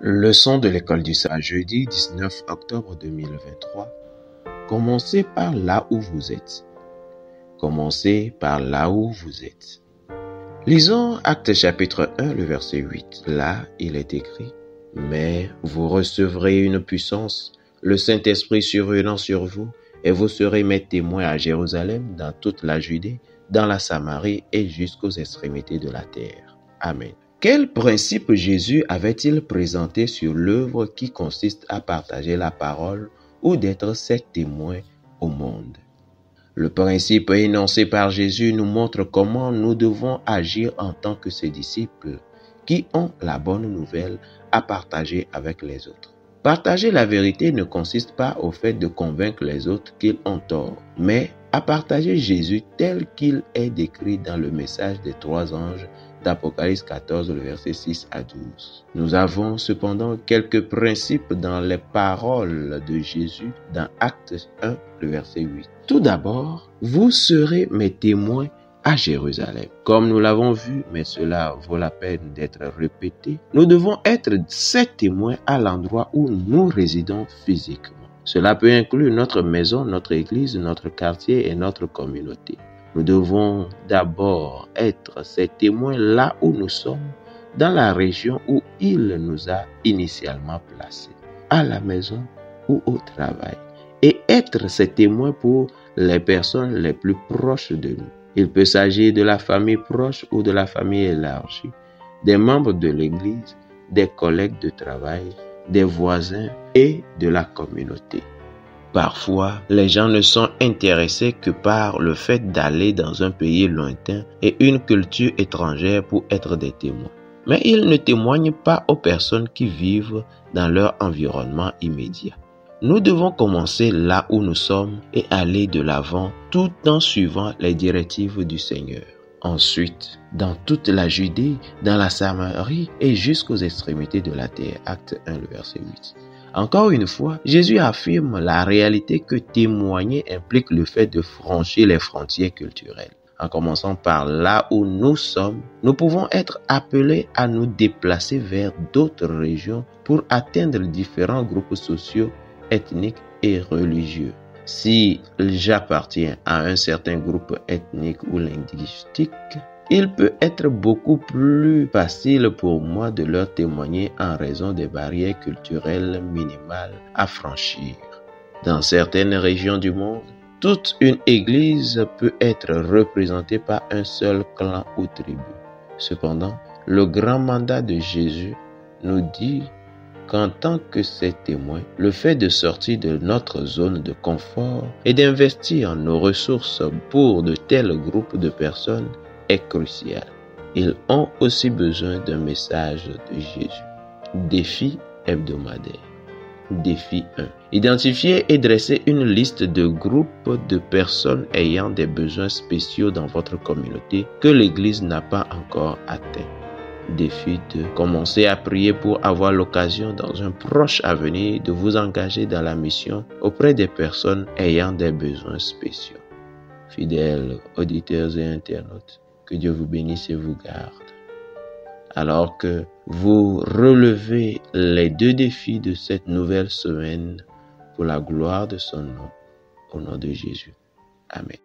Leçon de l'école du Sage, jeudi 19 octobre 2023. Commencez par là où vous êtes. Commencez par là où vous êtes. Lisons Actes chapitre 1, le verset 8. Là, il est écrit: « Mais vous recevrez une puissance, le Saint-Esprit survenant sur vous, et vous serez mes témoins à Jérusalem, dans toute la Judée, dans la Samarie et jusqu'aux extrémités de la terre. » Amen. Quel principe Jésus avait-il présenté sur l'œuvre qui consiste à partager la parole ou d'être ses témoins au monde? Le principe énoncé par Jésus nous montre comment nous devons agir en tant que ses disciples qui ont la bonne nouvelle à partager avec les autres. Partager la vérité ne consiste pas au fait de convaincre les autres qu'ils ont tort, mais à partager Jésus tel qu'il est décrit dans le message des 3 anges d'Apocalypse 14, le verset 6 à 12. Nous avons cependant quelques principes dans les paroles de Jésus dans Actes 1, le verset 8. Tout d'abord, vous serez mes témoins à Jérusalem. Comme nous l'avons vu, mais cela vaut la peine d'être répété, nous devons être ces témoins à l'endroit où nous résidons physiquement. Cela peut inclure notre maison, notre église, notre quartier et notre communauté. Nous devons d'abord être ces témoins là où nous sommes, dans la région où il nous a initialement placés, à la maison ou au travail, et être ces témoins pour les personnes les plus proches de nous. Il peut s'agir de la famille proche ou de la famille élargie, des membres de l'église, des collègues de travail, des voisins et de la communauté. Parfois, les gens ne sont intéressés que par le fait d'aller dans un pays lointain et une culture étrangère pour être des témoins. Mais ils ne témoignent pas aux personnes qui vivent dans leur environnement immédiat. Nous devons commencer là où nous sommes et aller de l'avant tout en suivant les directives du Seigneur. Ensuite, dans toute la Judée, dans la Samarie et jusqu'aux extrémités de la terre. Acte 1, le verset 8. Encore une fois, Jésus affirme la réalité que témoigner implique le fait de franchir les frontières culturelles. En commençant par là où nous sommes, nous pouvons être appelés à nous déplacer vers d'autres régions pour atteindre différents groupes sociaux, ethniques et religieux. Si j'appartiens à un certain groupe ethnique ou linguistique, il peut être beaucoup plus facile pour moi de leur témoigner en raison des barrières culturelles minimales à franchir. Dans certaines régions du monde, toute une église peut être représentée par un seul clan ou tribu. Cependant, le grand mandat de Jésus nous dit qu'en tant que ses témoins, le fait de sortir de notre zone de confort et d'investir nos ressources pour de tels groupes de personnes est crucial. Ils ont aussi besoin d'un message de Jésus. Défi hebdomadaire. Défi 1. Identifiez et dressez une liste de groupes de personnes ayant des besoins spéciaux dans votre communauté que l'Église n'a pas encore atteints. Défi 2. Commencez à prier pour avoir l'occasion dans un proche avenir de vous engager dans la mission auprès des personnes ayant des besoins spéciaux. Fidèles auditeurs et internautes, que Dieu vous bénisse et vous garde. Alors que vous relevez les 2 défis de cette nouvelle semaine pour la gloire de son nom, au nom de Jésus. Amen.